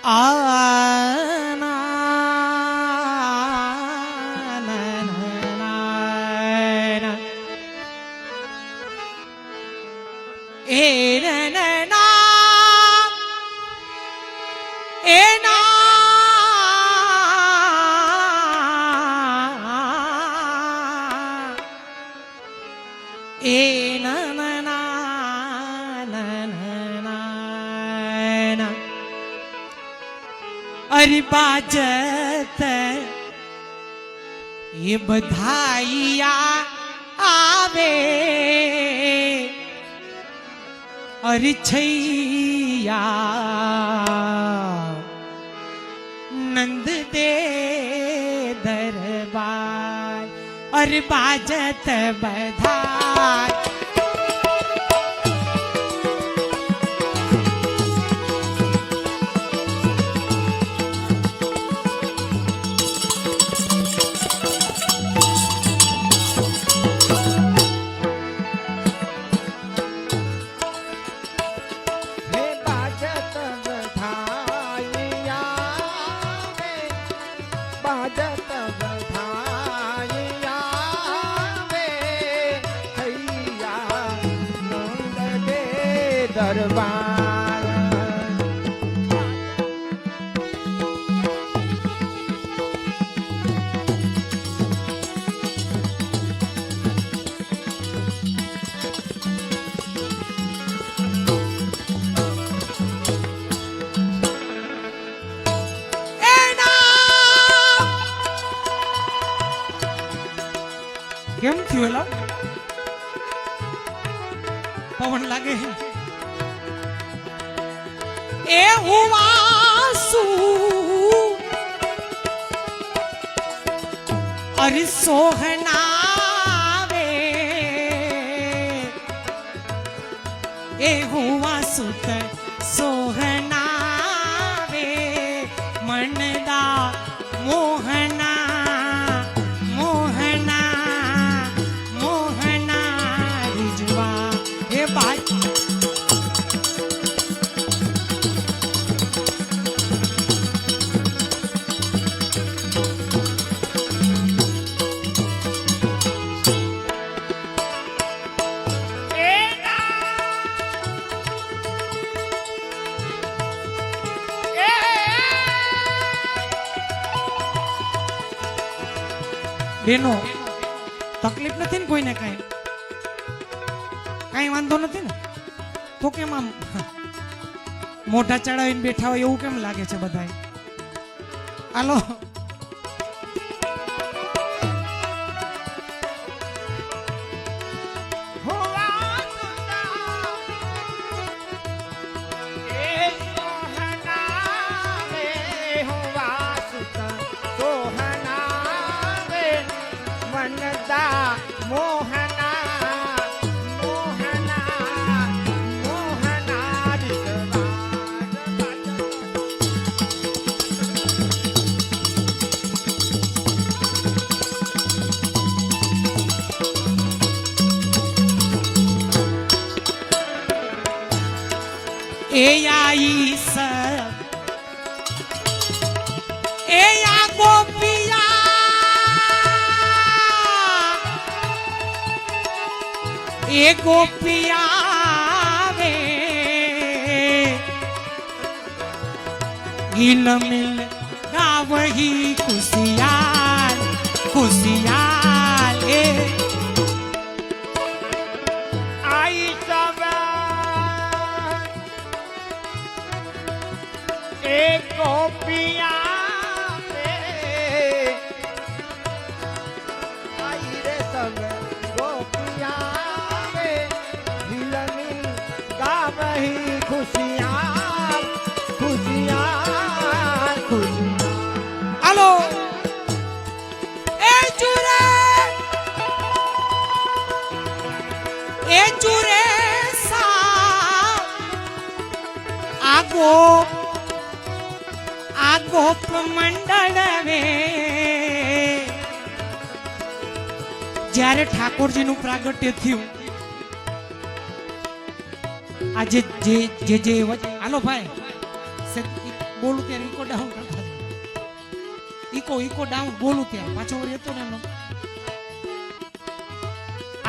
આના એ अरे बाजत ये बधाइया आवे अरे छैया नंद दे दरबार अरे बाजत बधाई दरबार કેમ થયું એલા પવન લાગે એ હુવાસુ અરે સોહનાવે એ હુવાસુ સોહનાવે મનદા મોહના મોહના મોહના રીજવા હે બાઈ બેનો તકલીફ નથી ને કોઈને કઈ કઈ વાંધો નથી ને તો કેમ આમ મોઢા ચડાવીને બેઠા હોય એવું કેમ લાગે છે બધાય હાલો એ આઈ સબ એ આ ગોપિયા એ ગોપિયા વે ગિલ મિલ ગાવહી ખુશિયાલ ખુશિયાલ એ गोपिया आई रे सब गोपिया हिलनी गावही खुशियाँ खुशियाँ खुशियाँ हेलो ए चूरे सा आगो ગોપ મંડળ વે જ્યારે ઠાકોરજીનું પ્રાગટ્ય થયું આજે જે હાલો ભાઈ બોલું ત્યારે ઈકો ડાઉન કરતા જાઓ. ઈકો ડાઉન બોલું ત્યારે પાછો વળી હતો ને એનો.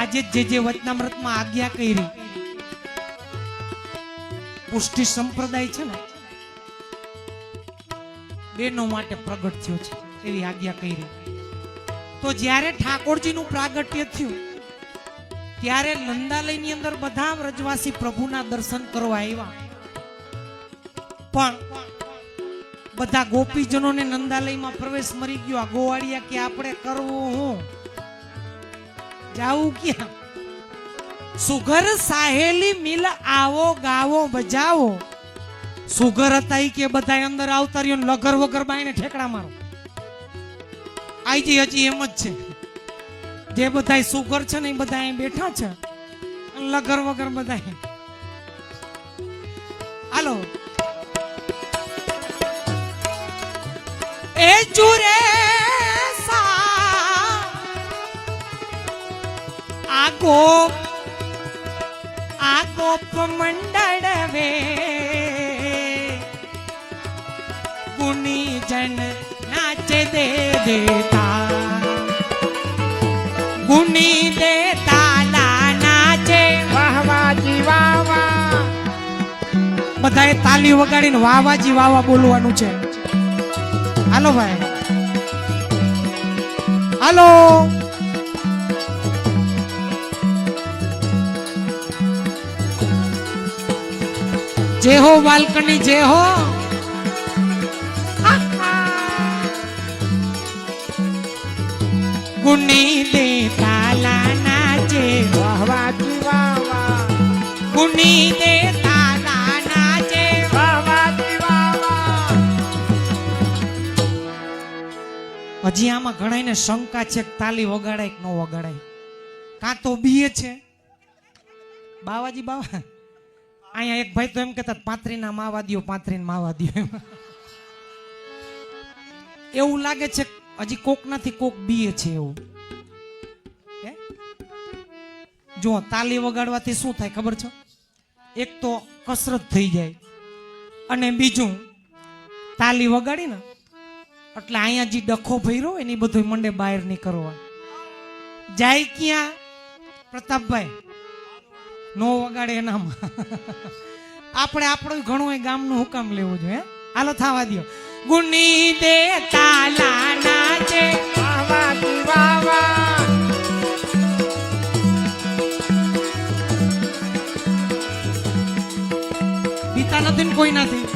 આજે જે વચનામૃતમાં આજ્ઞા કરી પુષ્ટિ સંપ્રદાય છે ને બેનો માટે પ્રગટ થયો છે એવી આજ્ઞા કરી. તો જ્યારે ઠાકોરજીનું પ્રાગટ્ય થયું ત્યારે નંદાલયની અંદર બધા વ્રજવાસી પ્રભુના દર્શન કરવા આવ્યા. પણ બધા ગોપીજનોને નંદાલયમાં પ્રવેશ મરી ગયો. આ ગોવાળિયા કે આપણે કરવું હું જાવું ક્યાં? સુગર સાહેલી મિલ આવો ગાવો બજાવો. સુગર હતા ઈ કે બધા અંદર આવતા રહ્યો લગર વગર બાઈને ઠેકડા મારો. આજી હજી એમ જ છે. જે બધા સુગર છે ને એ બધા અહીં બેઠા છે લગર વગર બધા. હાલો એ ચુરે આ ગોપ મંડળ વે ગુની જન નાચે દે દેતા ગુની દે તાલા નાચે વાહવાજી વાવા. બધાએ તાલી વગાડીને વાવાજી વાવા બોલવાનું છે. હાલો ભાઈ હાલો. જય હો બાલ્કની જય હો. ગુની દે તાલા નાચે વાહવાજી વાવા. ગુની દે તાલા નાચે વાહવાજી વાવા. હજી આમાં ઘણાને શંકા છે કે તાલી વગાડાય કે ન વગાડાય. કાં તો બીએ છે બાવાજી બાવા. અહીંયા એક ભાઈ તો એમ કહેતા પાંત્રીના માવા દ્યો પાંત્રીને માવા દ્યો. એવું લાગે છે હજી કોક નથી કોક બીએ છે એવું. જો તાલી વગાડવાથી શું થાય ખબર છે? એક તો કસરત થઈ જાય અને બીજું તાલી વગાડી ને એટલે અહીંયા જે ડખો ભર્યો હોય ને એ બધું મંડે બહાર નીકળવા જાય. ક્યાં પ્રતાપભાઈ નો વગાડે એનામાં. આપણે આપણું ઘણું એ ગામનું હુકામ લેવું જોઈએ. હાલો થવા દો. ગુની દે તાલા નાચે વાહવાજી વાવા. બીતા નથી ને કોઈ નથી.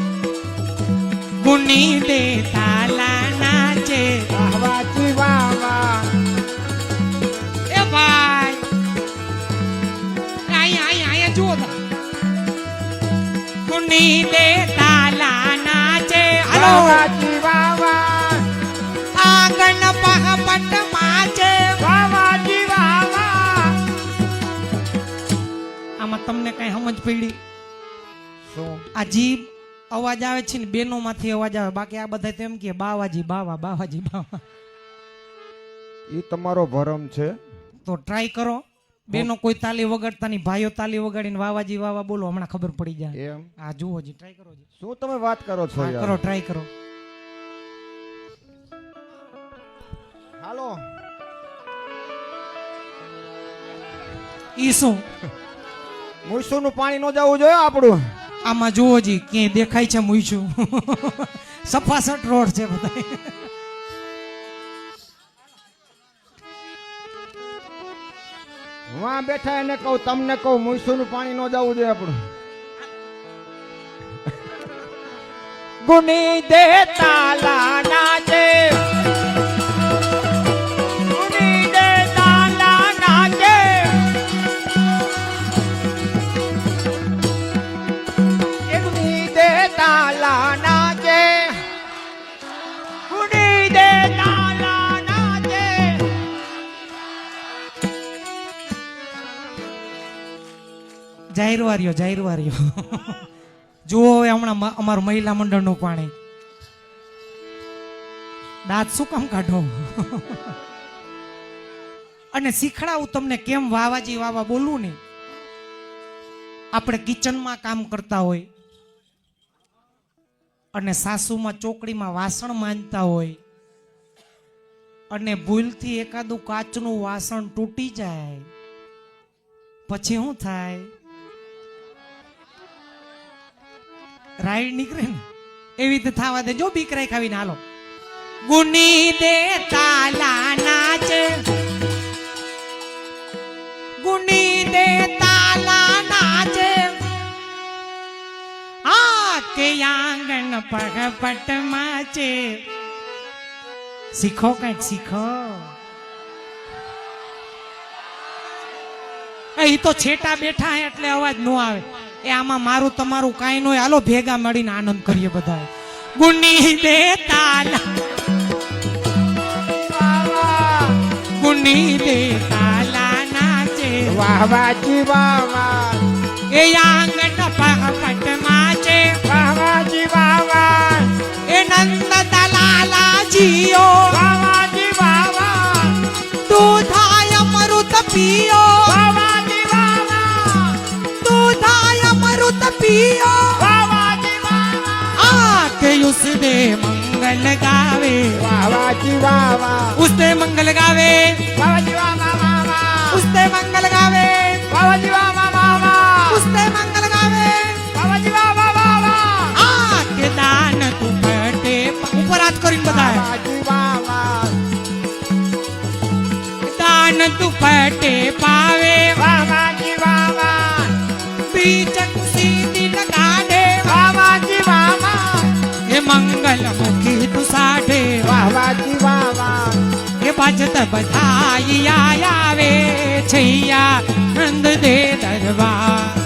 ગુની દે તાલા નાચે વાહવાજી વાવા. એ ભાઈ અહીંયા જુઓ તો. ગુની દે તાલા નાચે. હાલો વાહવાજી વાવા. આંગણ પહપટ માચે વાહવાજી વાવા. આમાં તમને કઈ સમજ પડી? શું? આ જીભ અવાજ આવે છે ને બેનો માંથી અવાજ આવે. બાકી આ બધા તો એમ કે બાવાજી બાવા બાવાજી બાવા. ઈ તમારો ભરમ છે. તો ટ્રાય કરો. બેનો કોઈ તાલી વગાડતા ની ભાઈઓ તાલી વગાડીને વાવાજી વાવા બોલો હમણાં ખબર પડી જાય. એમ? આ જુઓ જી ટ્રાય કરો જી. શું તમે વાત કરો છો હા, યાર? કરો ટ્રાય કરો. હાલો. ઈ શું મૂસુનું પાણી ન જવું જોઈએ આપણું. આમાં જુઓ જી ક્યાંય દેખાય છે મૂઈશું. સફાસટ રોડ છે બધા. વાં બેઠા એને કહું તમને કહું મૂસુનું પાણી ન જવું જોઈએ આપણું. ગુની દે તાલા નાચે ગુની દે તાલા નાચે. ગુની દે તાલા નાચે ગુની દે તાલા નાચે. જાહેરવારીઓ જાહેરવારીઓ. જુઓ હવે હમણાં અમારું મહિલા મંડળનું પાણી. દાંત શું કામ કાઢો? અને શીખડાવું તમને કેમ વાવાજી વાવા બોલવું ને. આપણે કિચનમાં કામ કરતા હોય અને સાસુમાં ચોકડીમાં વાસણ માંજતા હોય અને ભૂલથી એકાદું કાચનું વાસણ તૂટી જાય પછી શું થાય? રાઈડ નીકળે ને એવી રીતે થવા દે. જો બીક રાખાવીને હાલો. ગુની દે તાલા નાચે, ગુની દે તાલા નાચે, આ કે આંગણ પગપટ માચે. શીખો કઈક શીખો. એ તો છેટા બેઠા એટલે અવાજ નો આવે. એ આમાં મારું તમારું કાંઈ નો. હાલો ભેગા મળીને આનંદ કરીએ બધા. ગુની દે તાલા, ગુની દે તાલા નાચે, વાહ વાજી વાહ વાહ, એ આંગણ પગપટ માચે, વાહ વાજી વાહ વાહ, એ નંદ દલાલા જીઓ, વાહ વાજી વાહ વાહ, દૂધાય અમૃત પીઓ, વાહ વાજી વાહ વાહ, દૂધાય અમૃત પીઓ, વાહ વાજી વાહ વાહ, आके उसने मंगल गावे, वाह वाजी वाह वाह, उसने मंगल गावे, वाह वाजी वाह वाह वाह वाह, उसने मंगल गावे, वाह वाजी वाह वाह वाह वाह, उसने मंगल गावे, वाह वाजी वाह वाह वाह वाह, आके दान तू पटे. ऊपर हाथ કરીને वाह બતાય. वाजी वाह वाह, दान तू पटे पावे, वाह वाजी वाह वाह, बीचक सीधी लगा दे, वाह वाजी वाह वाह, ये मंगल मुखी तू साढ़े, वाह वाजी वाह वाह, ये बजत बधाई आवे छैया नंद दे दरबार.